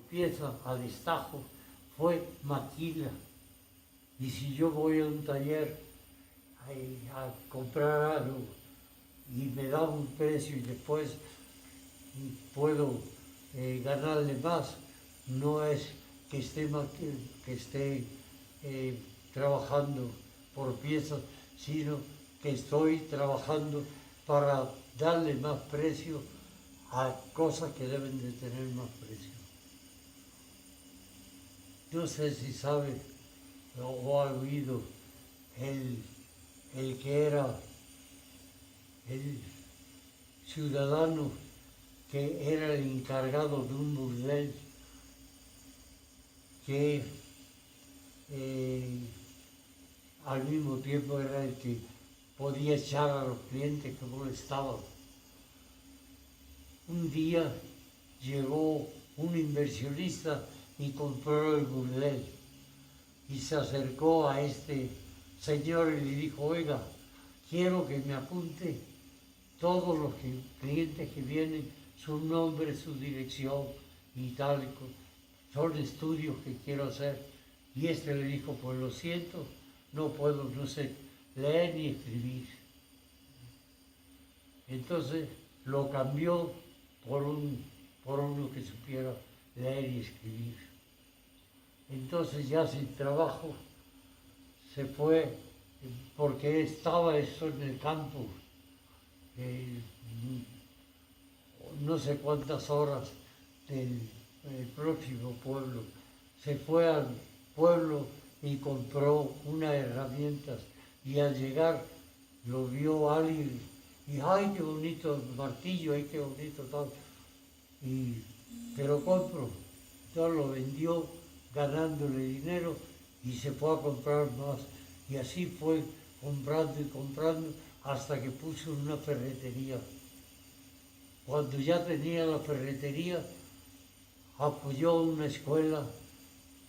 pieza a destajo fue maquila. Y si yo voy a un taller a comprar algo y me da un precio y después puedo ganarle más, no es que esté trabajando por piezas, sino que estoy trabajando para darle más precio a cosas que deben de tener más precio. No sé si sabe o ha oído el que era el ciudadano que era el encargado de un burdel que al mismo tiempo era el que podía echar a los clientes que molestaban. Un día llegó un inversionista y compró el burdel y se acercó a este señor y le dijo: oiga, quiero que me apunte todos los clientes que vienen, su nombre, su dirección y tal. Son estudios que quiero hacer. Y este le dijo: pues lo siento, no puedo, no sé leer ni escribir. Entonces lo cambió por uno que supiera leer y escribir. Entonces ya sin trabajo se fue, porque estaba eso en el campo, no sé cuántas horas del próximo pueblo. Se fue al pueblo y compró unas herramientas y al llegar lo vio alguien y ¡ay, qué bonito martillo! ¡Ay, qué bonito tal! Y te lo compro. Entonces lo vendió ganándole dinero y se fue a comprar más. Y así fue comprando y comprando hasta que puso una ferretería. Cuando ya tenía la ferretería, apoyó una escuela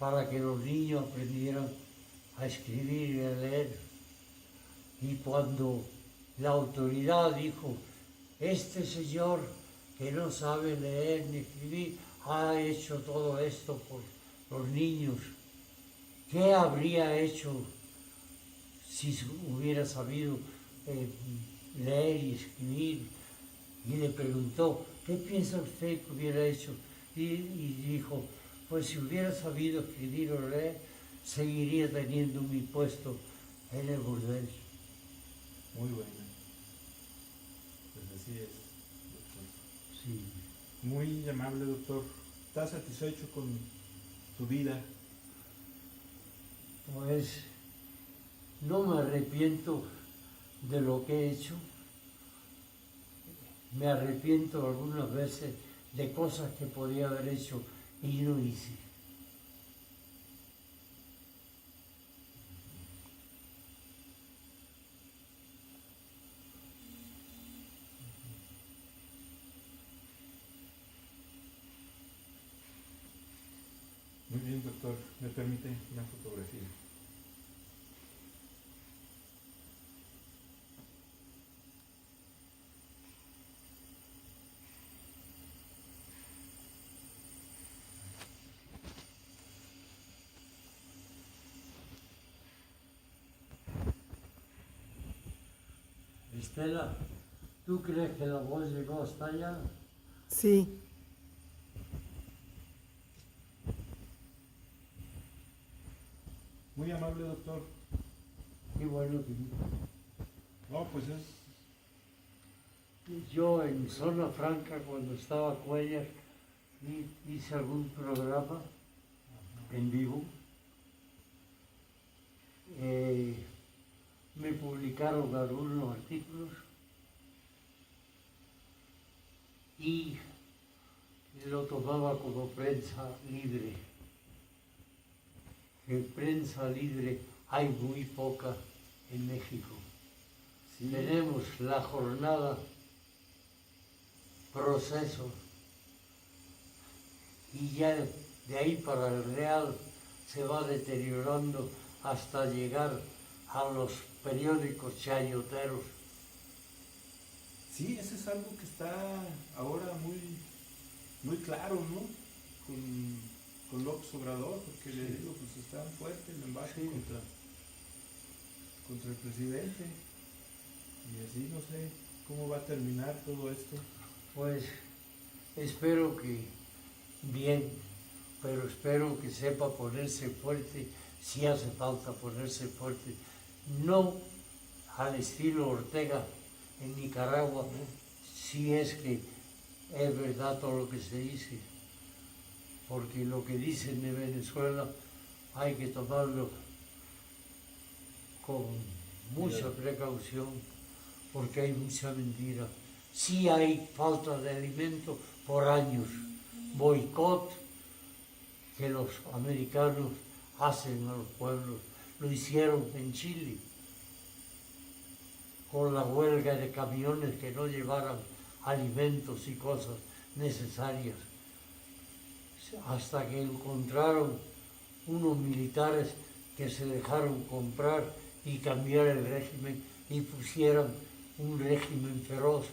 para que los niños aprendieran a escribir y a leer. Y cuando la autoridad dijo: este señor que no sabe leer ni escribir ha hecho todo esto por los niños, ¿qué habría hecho si hubiera sabido leer y escribir? Y le preguntó: ¿qué piensa usted que hubiera hecho? Y dijo: pues si hubiera sabido escribir o leer, seguiría teniendo mi puesto en el burdel. Muy buena. Pues así es, doctor. Sí. Muy amable, doctor. ¿Estás satisfecho con tu vida? Pues no me arrepiento de lo que he hecho. Me arrepiento algunas veces de cosas que podía haber hecho y no hice. Muy bien, doctor. ¿Me permite una fotografía? Estela, ¿tú crees que la voz llegó hasta allá? Sí. Muy amable, doctor. Qué bueno que... No, pues es... Yo en Zona Franca, cuando estaba Cuellar, hice algún programa en vivo. Me publicaron algunos artículos y lo tomaba como prensa libre. Que prensa libre hay muy poca en México. Sí. Tenemos la jornada Proceso y ya de ahí para el Real se va deteriorando hasta llegar a los periódicos chayoteros. Sí, eso es algo que está ahora muy, muy claro, ¿no? Con con López Obrador, porque le digo, pues está fuerte el embate Sí. contra el presidente. Y así no sé cómo va a terminar todo esto. Pues espero que bien, pero espero que sepa ponerse fuerte si hace falta ponerse fuerte. No al estilo Ortega en Nicaragua, si es que es verdad todo lo que se dice, porque lo que dicen de Venezuela hay que tomarlo con mucha precaución, porque hay mucha mentira. Sí hay falta de alimento por años, boicot que los americanos hacen a los pueblos. Lo hicieron en Chile, con la huelga de camiones que no llevaran alimentos y cosas necesarias, hasta que encontraron unos militares que se dejaron comprar y cambiar el régimen y pusieran un régimen feroz,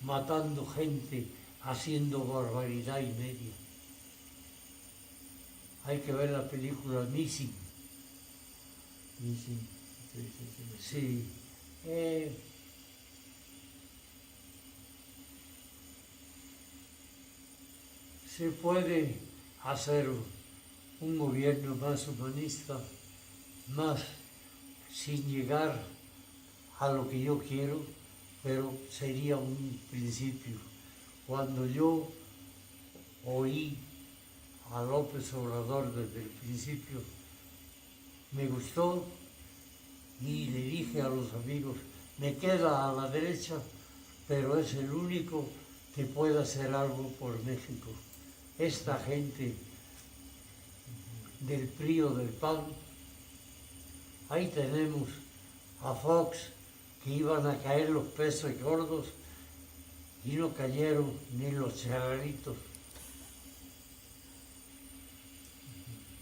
matando gente, haciendo barbaridad y media. Hay que ver la película Missing. Sí, sí, sí. Sí. Se puede hacer un gobierno más humanista, más sin llegar a lo que yo quiero, pero sería un principio. Cuando yo oí a López Obrador desde el principio, me gustó y le dije a los amigos, me queda a la derecha, pero es el único que puede hacer algo por México. Esta gente del PRI o del PAN, ahí tenemos a Fox, que iban a caer los pesos gordos y no cayeron ni los charreritos.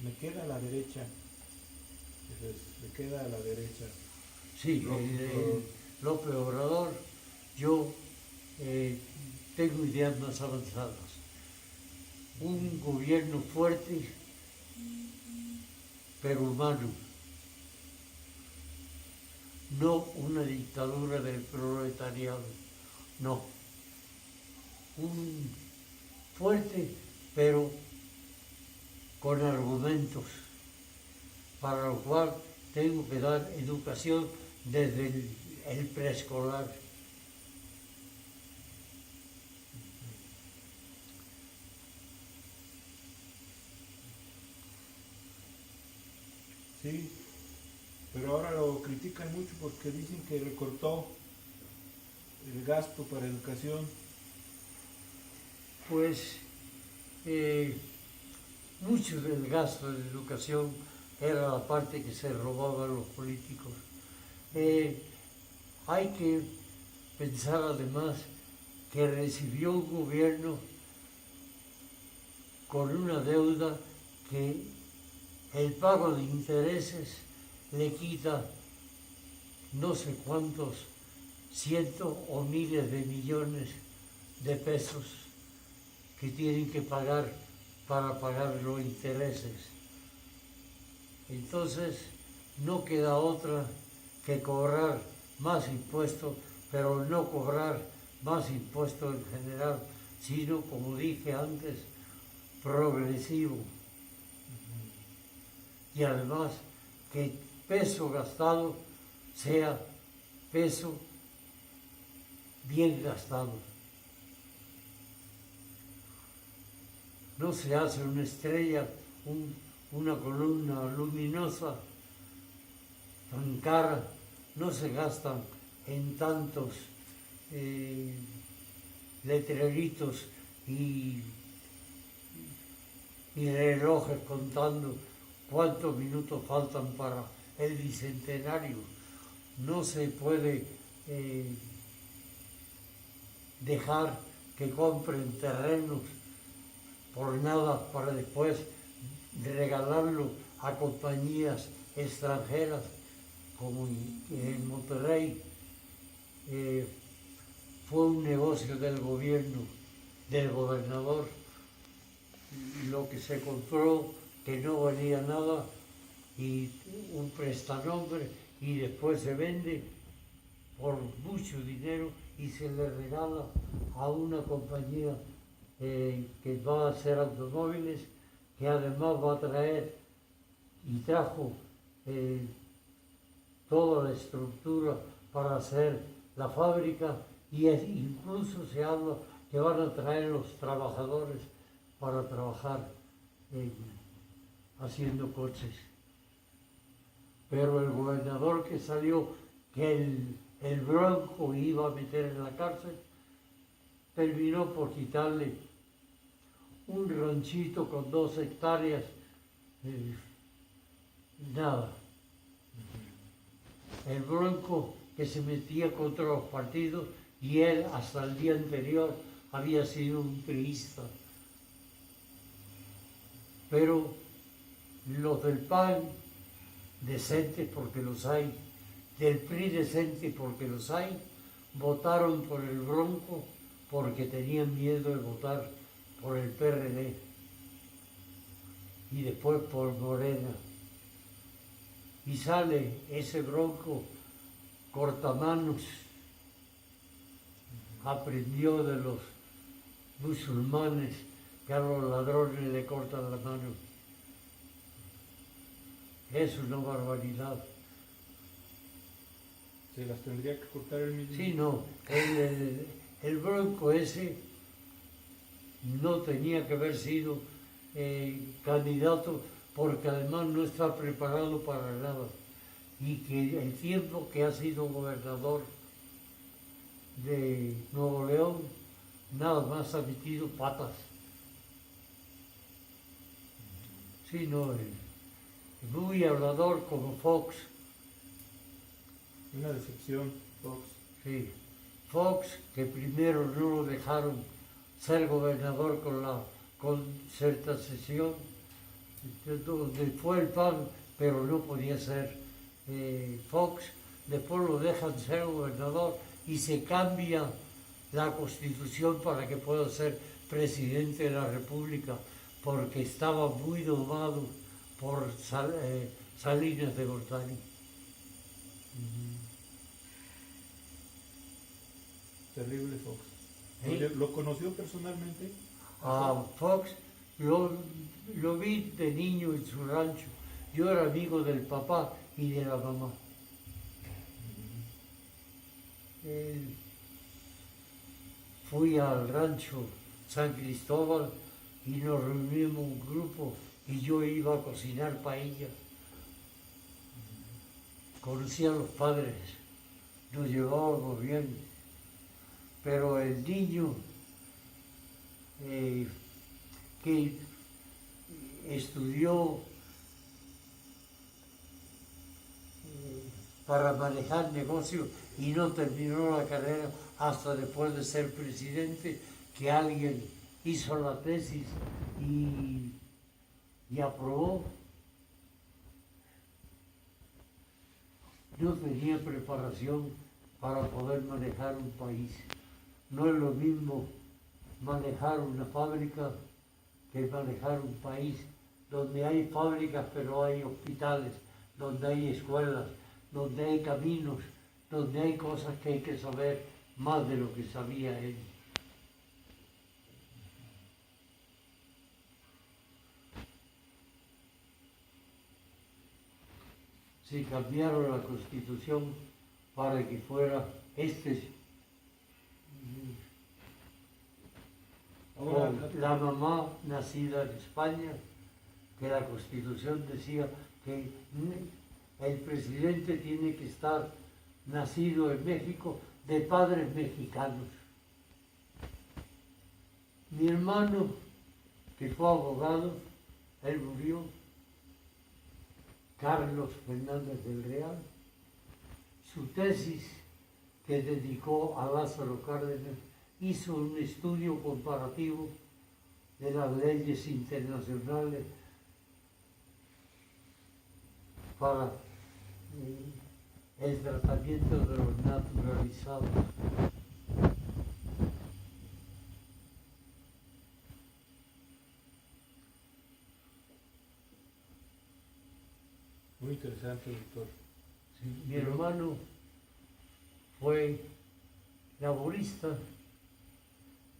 Me queda a la derecha. Me queda a la derecha. Sí, López Obrador, yo tengo ideas más avanzadas. Un gobierno fuerte, pero humano. No una dictadura del proletariado, no. Un fuerte, pero con argumentos, para lo cual tengo que dar educación desde el preescolar. Sí, pero ahora lo critican mucho porque dicen que recortó el gasto para educación. Pues mucho del gasto de educación era la parte que se robaban los políticos. Hay que pensar además que recibió un gobierno con una deuda que el pago de intereses le quita no sé cuántos cientos o miles de millones de pesos que tienen que pagar para pagar los intereses. Entonces no queda otra que cobrar más impuestos, pero no cobrar más impuestos en general, sino, como dije antes, progresivo. Y además que peso gastado sea peso bien gastado. No se hace una estrella, una columna luminosa tan cara, no se gastan en tantos letreritos y relojes contando cuántos minutos faltan para el bicentenario. No se puede dejar que compren terrenos por nada para después regalarlo a compañías extranjeras, como en Monterrey. Fue un negocio del gobierno, del gobernador, lo que se compró que no valía nada y un prestanombre y después se vende por mucho dinero y se le regala a una compañía que va a hacer automóviles, que además va a traer y trajo toda la estructura para hacer la fábrica y incluso se habla que van a traer los trabajadores para trabajar haciendo coches. Pero el gobernador que salió, que el Bronco iba a meter en la cárcel, terminó por quitarle un ranchito con 2 hectáreas, nada. El Bronco que se metía contra los partidos y él hasta el día anterior había sido un priista. Pero los del PAN, decentes porque los hay, del PRI decentes porque los hay, votaron por el Bronco porque tenían miedo de votar por el PRD y después por Morena. Y sale ese Bronco cortamanos, aprendió de los musulmanes que a los ladrones le cortan la mano. Es una barbaridad. Se las tendría que cortar el mismo. Sí, no, el Bronco ese no tenía que haber sido candidato porque además no está preparado para nada. Y que el tiempo que ha sido gobernador de Nuevo León, nada más ha metido patas. Sí, no, muy hablador como Fox. Una decepción, Fox. Sí, Fox, que primero no lo dejaron ser gobernador con la concertación, donde fue el PAN, pero no podía ser Fox, después lo dejan ser gobernador y se cambia la constitución para que pueda ser presidente de la República, porque estaba muy domado por Salinas de Gortari. Terrible Fox. ¿Sí? ¿Lo conoció personalmente? A Fox lo vi de niño en su rancho. Yo era amigo del papá y de la mamá. Fui al rancho San Cristóbal y nos reunimos un grupo y yo iba a cocinar paella. Conocí a los padres, nos llevábamos bien, pero el niño que estudió para manejar negocios y no terminó la carrera hasta después de ser presidente, que alguien hizo la tesis y aprobó. No tenía preparación para poder manejar un país. No es lo mismo manejar una fábrica que manejar un país donde hay fábricas pero hay hospitales, donde hay escuelas, donde hay caminos, donde hay cosas que hay que saber más de lo que sabía él. Si cambiaron la Constitución para que fuera Ahora, la mamá nacida en España, que la Constitución decía que el presidente tiene que estar nacido en México de padres mexicanos. Mi hermano, que fue abogado, él murió, Carlos Fernández del Real, su tesis que dedicó a Lázaro Cárdenas, hizo un estudio comparativo de las leyes internacionales para el tratamiento de los naturalizados. Muy interesante, doctor. Sí, mi hermano fue laborista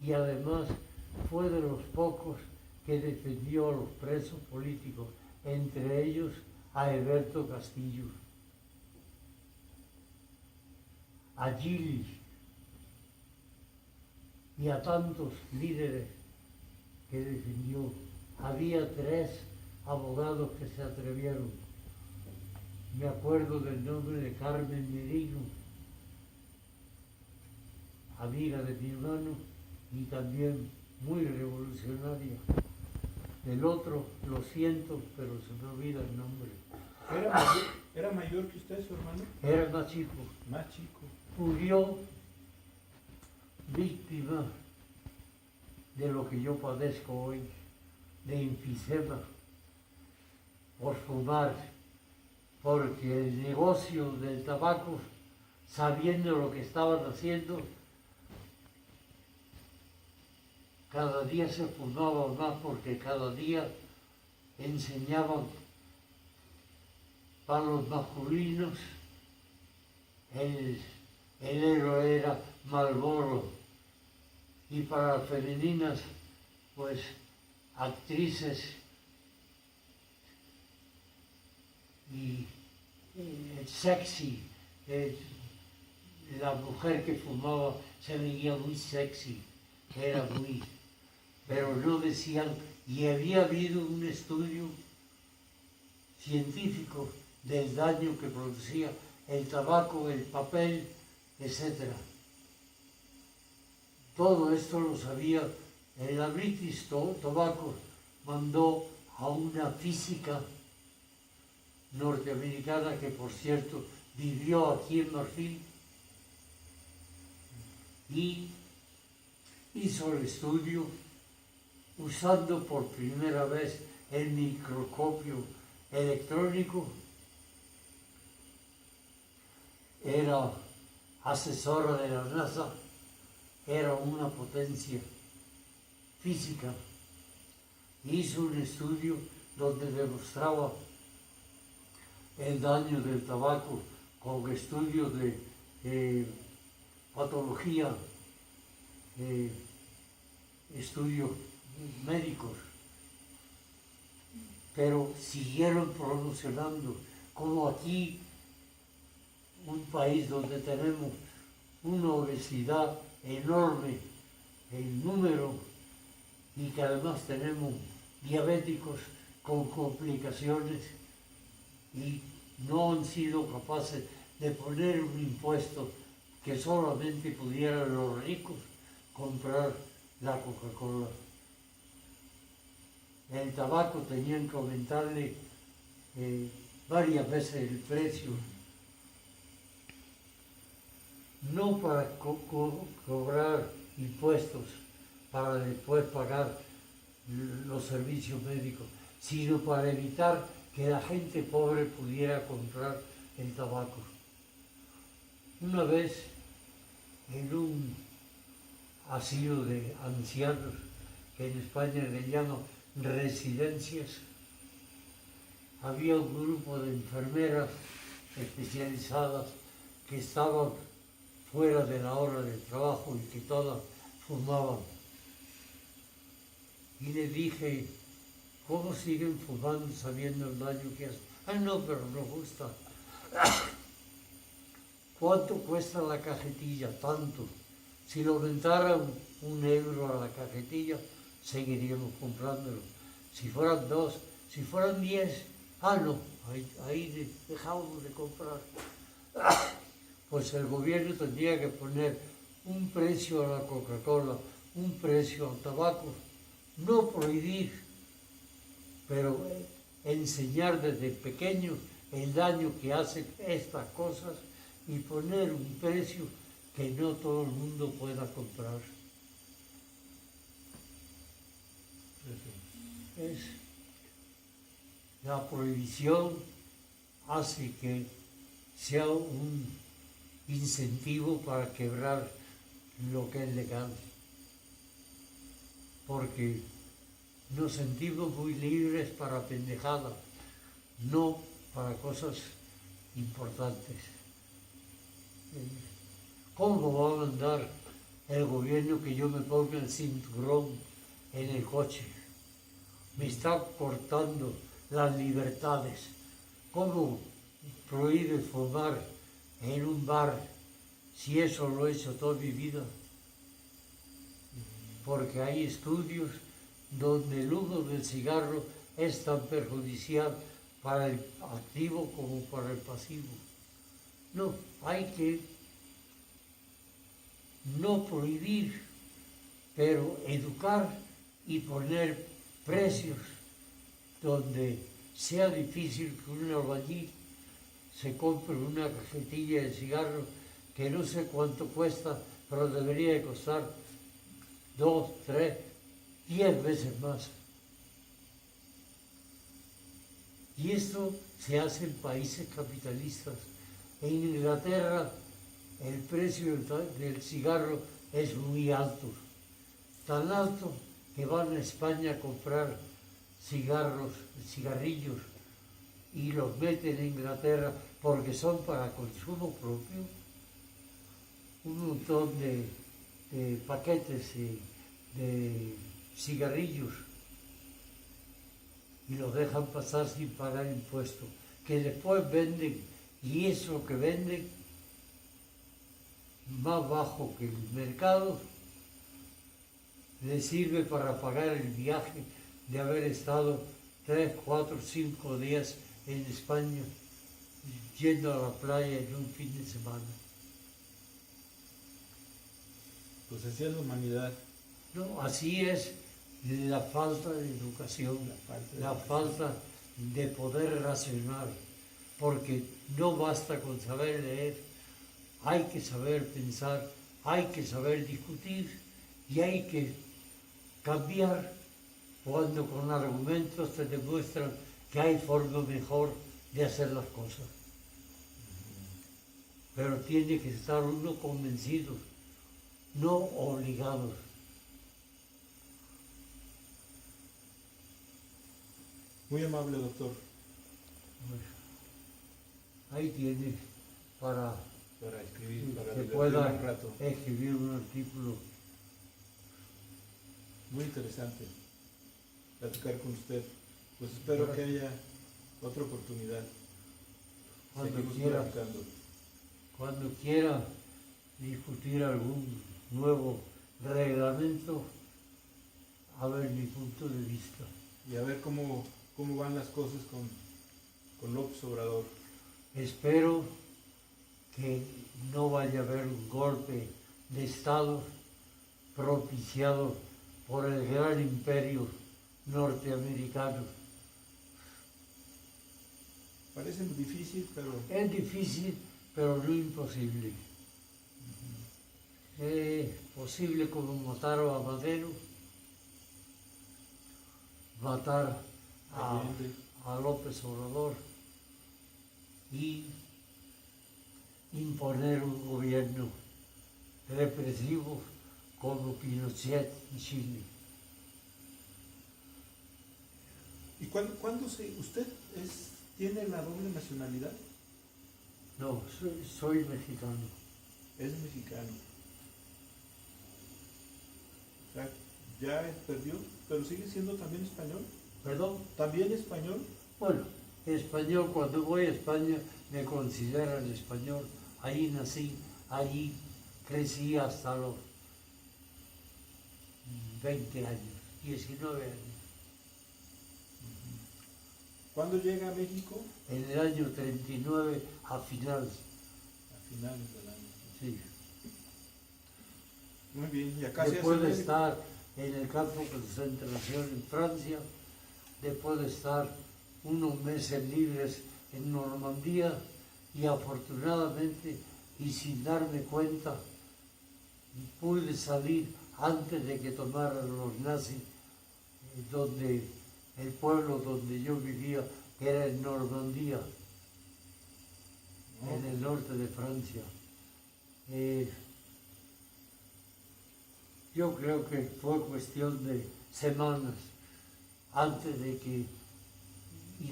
y además fue de los pocos que defendió a los presos políticos, entre ellos a Alberto Castillo, a Gili y a tantos líderes que defendió. Había 3 abogados que se atrevieron. Me acuerdo del nombre de Carmen Merino, amiga de mi hermano y también muy revolucionaria. El otro, lo siento, pero se me olvida el nombre. ¿Era mayor que usted, su hermano? Era más chico. Más chico. Murió víctima de lo que yo padezco hoy, de enfisema, por fumar, porque el negocio del tabaco, sabiendo lo que estaban haciendo, cada día se fumaba más porque cada día enseñaban para los masculinos, el héroe era Marlboro, y para las femeninas, pues actrices y sexy. La mujer que fumaba se veía muy sexy, era muy... Pero no decían, y había habido un estudio científico del daño que producía el tabaco, el papel, etc. Todo esto lo sabía. La British Tobacco mandó a una física norteamericana que, por cierto, vivió aquí en Marfil y hizo el estudio usando por primera vez el microscopio electrónico. Era asesora de la NASA, era una potencia física. Hizo un estudio donde demostraba el daño del tabaco con estudios de patología, estudios médicos, pero siguieron promocionando, como aquí, un país donde tenemos una obesidad enorme en número y que además tenemos diabéticos con complicaciones y no han sido capaces de poner un impuesto que solamente pudieran los ricos comprar la Coca-Cola. El tabaco tenían que aumentarle varias veces el precio, no para cobrar impuestos, para después pagar los servicios médicos, sino para evitar que la gente pobre pudiera comprar el tabaco. Una vez, en un asilo de ancianos, que en España le llaman residencias, había un grupo de enfermeras especializadas que estaban fuera de la hora de trabajo y que todas fumaban. Y le dije, ¿cómo siguen fumando sabiendo el daño que hacen? Ah, no, pero nos gusta. ¿Cuánto cuesta la cajetilla? Tanto. Si lo aumentaran €1 a la cajetilla, seguiríamos comprándolo. Si fueran 2, si fueran 10, no, ahí dejamos de comprar. Pues el gobierno tendría que poner un precio a la Coca-Cola, un precio al tabaco, no prohibir, pero enseñar desde pequeños el daño que hacen estas cosas y poner un precio que no todo el mundo pueda comprar. La prohibición hace que sea un incentivo para quebrar lo que es legal, porque nos sentimos muy libres para pendejadas, no para cosas importantes. ¿Cómo va a mandar el gobierno que yo me ponga el cinturón en el coche? Me está cortando las libertades. ¿Cómo prohíbe fumar en un bar si eso lo he hecho toda mi vida? Porque hay estudios donde el humo del cigarro es tan perjudicial para el activo como para el pasivo. No, hay que no prohibir, pero educar y poner precios donde sea difícil que un albañil se compre una cajetilla de cigarro que no sé cuánto cuesta, pero debería de costar 2, 3, 10 veces más. Y esto se hace en países capitalistas. En Inglaterra el precio del cigarro es muy alto, tan alto que van a España a comprar cigarrillos y los meten en Inglaterra porque son para consumo propio. Un montón de paquetes de cigarrillos y los dejan pasar sin pagar impuestos, que después venden, y eso que venden más bajo que el mercado les sirve para pagar el viaje de haber estado 3, 4, 5 días en España yendo a la playa en un fin de semana. Pues así es la humanidad. No, así es la falta de educación, la falta de poder racional, porque no basta con saber leer, hay que saber pensar, hay que saber discutir y hay que cambiar cuando con argumentos te demuestran que hay forma mejor de hacer las cosas. Pero tiene que estar uno convencido, no obligados. Muy amable, doctor. Ahí tiene para escribir, para que divertirme pueda un rato. escribir un artículo. Muy interesante platicar con usted. Pues espero que haya otra oportunidad. Seguimos platicando. Cuando quiera discutir algún nuevo reglamento, a ver mi punto de vista. Y a ver cómo van las cosas con López Obrador. Espero que no vaya a haber un golpe de Estado propiciado por el gran imperio norteamericano. Parece difícil, pero... Es difícil, pero no imposible. Es posible como mataron a Madero, matar a López Obrador y imponer un gobierno represivo como Pinochet en Chile. ¿Y cuándo usted tiene la doble nacionalidad? No, soy mexicano. Es mexicano. O sea, ya perdió, pero sigue siendo también español. ¿Perdón? ¿También español? Bueno, español, cuando voy a España me consideran español. Ahí nací, allí crecí hasta los 20 años, 19 años. ¿Cuándo llega a México? En el año 39 a finales. A finales del año. Sí. Muy bien, y acá Después de estar en el campo de concentración en Francia, después de estar unos meses libres en Normandía y afortunadamente y sin darme cuenta pude salir antes de que tomaran los nazis donde el pueblo donde yo vivía, que era en Normandía, en el norte de Francia. Yo creo que fue cuestión de semanas antes de que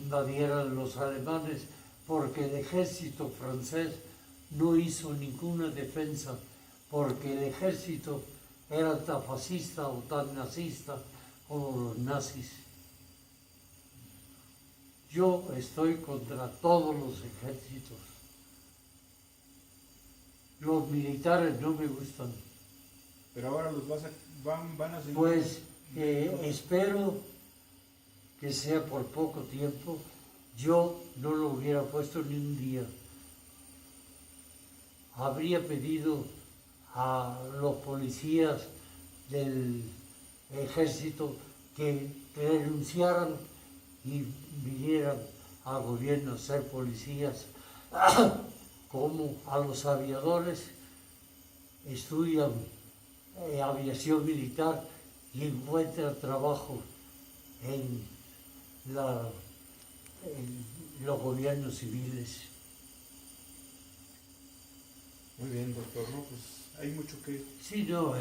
invadieran los alemanes, porque el ejército francés no hizo ninguna defensa, porque el ejército era tan fascista o tan nazista como los nazis. Yo estoy contra todos los ejércitos. Los militares no me gustan. Pero ahora los van a seguir. Pues espero que sea por poco tiempo. Yo no lo hubiera puesto ni un día. Habría pedido a los policías del ejército que renunciaran y vinieran al gobierno a ser policías, como a los aviadores estudian aviación militar y encuentran trabajo en los gobiernos civiles. Muy bien, doctor, no, pues hay mucho que... Sí, no,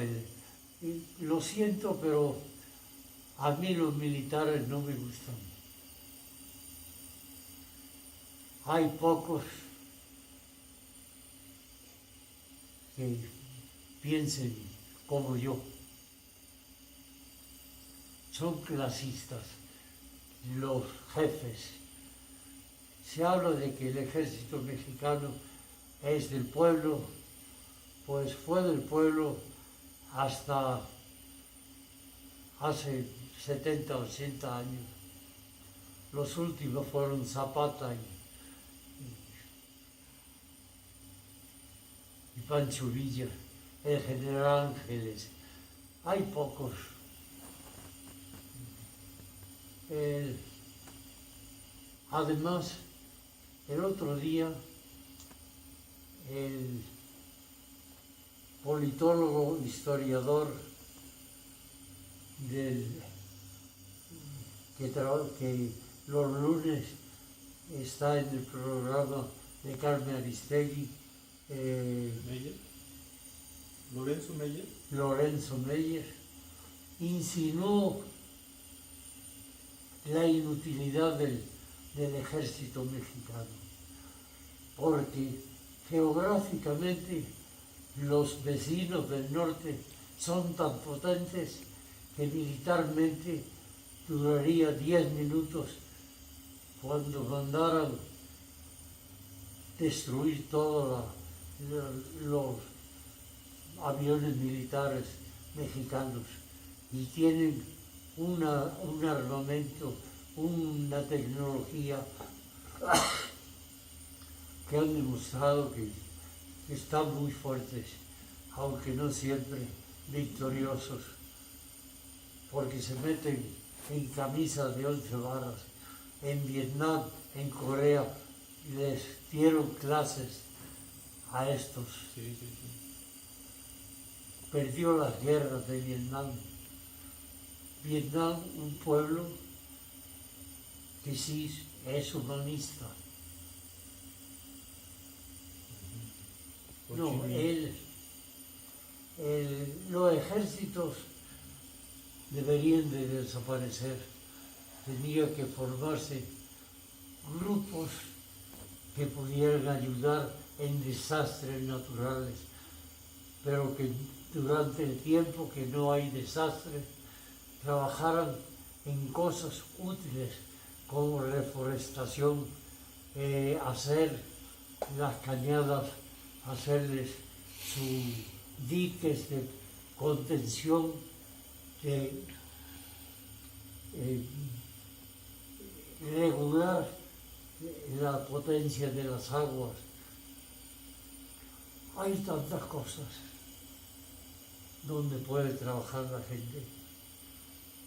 lo siento, pero a mí los militares no me gustan. Hay pocos que piensen como yo. Son clasistas, los jefes. Se habla de que el ejército mexicano es del pueblo, pues fue del pueblo hasta hace 70, 80 años. Los últimos fueron Zapata y Pancho Villa, el general Ángeles. Hay pocos. Además, el otro día, el politólogo, historiador que los lunes está en el programa de Carmen Aristegui, ¿Meyer? ¿Lorenzo Meyer? Lorenzo Meyer, insinuó la inutilidad del ejército mexicano, porque geográficamente los vecinos del norte son tan potentes que militarmente duraría 10 minutos cuando mandaran destruir todos los aviones militares mexicanos, y tienen un armamento, una tecnología que han demostrado que están muy fuertes, aunque no siempre victoriosos, porque se meten en camisas de 11 varas. En Vietnam, en Corea, les dieron clases a estos. Sí. Perdió las guerras de Vietnam. Vietnam, un pueblo que sí es humanista. No, los ejércitos deberían de desaparecer. Tenía que formarse grupos que pudieran ayudar en desastres naturales, pero que durante el tiempo que no hay desastre trabajaran en cosas útiles como reforestación, hacer las cañadas, hacerles sus diques de contención, regular la potencia de las aguas. Hay tantas cosas donde puede trabajar la gente.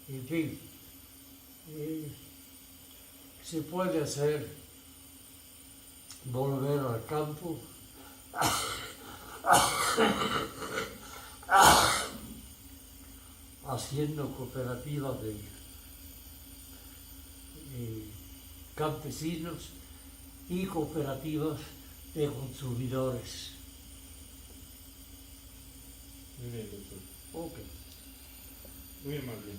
En fin, se puede hacer volver al campo haciendo cooperativas de campesinos y cooperativas de consumidores. Muy bien, doctor. Ok. Muy amable.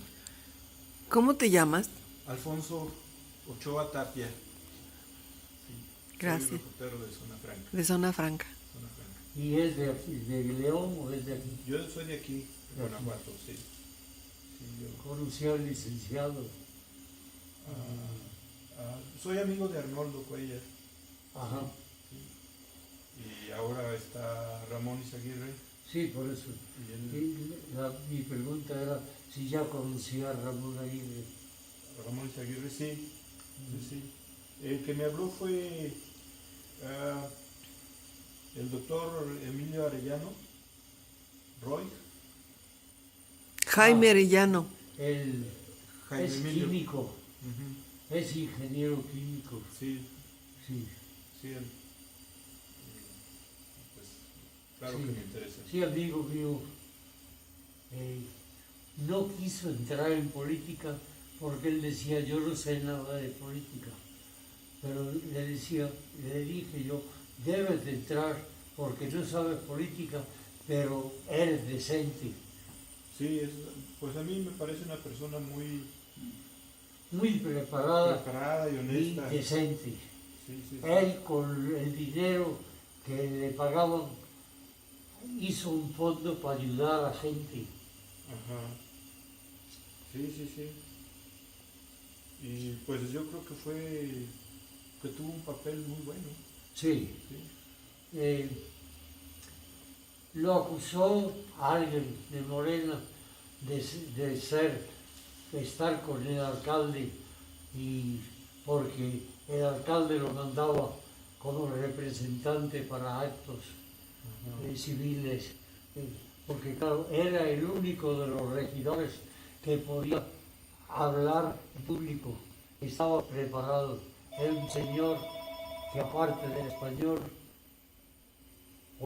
¿Cómo te llamas? Alfonso Ochoa Tapia. Sí. Gracias. Soy reportero de Zona Franca. De Zona Franca. Zona Franca. ¿Y es de, aquí, de León o es de aquí? Yo soy de aquí, de De aquí. Guanajuato, sí. Sí, yo, Conocí al licenciado. soy amigo de Arnoldo Cuellar. Ajá. Y ahora está Ramón Izaguirre. Sí, por eso. Y él, Mi pregunta era si ya conocía a Ramón Aguirre. Ramón Izaguirre, sí. Sí. El que me habló fue el doctor Emilio Arellano, Roy. Jaime Arellano. Él Jaime es Emilio. químico, Ujú. es ingeniero químico. Sí, Sí, él. Pues claro Sí. que me interesa. sí, amigo mío. No quiso entrar en política porque él decía, yo no sé nada de política. Pero le dije yo, debes de entrar porque no sabes política, pero eres decente. Sí, pues a mí me parece una persona muy Muy preparada preparada y y honesta. decente. Sí. Él con el dinero que le pagaban hizo un fondo para ayudar a la gente. Ajá. Sí. Y pues yo creo que tuvo un papel muy bueno. Sí. Sí. Lo acusó a alguien de Morena de estar con el alcalde y porque el alcalde lo mandaba como representante para actos civiles, porque claro, era el único de los regidores que podía hablar en público, estaba preparado, era un señor que aparte del español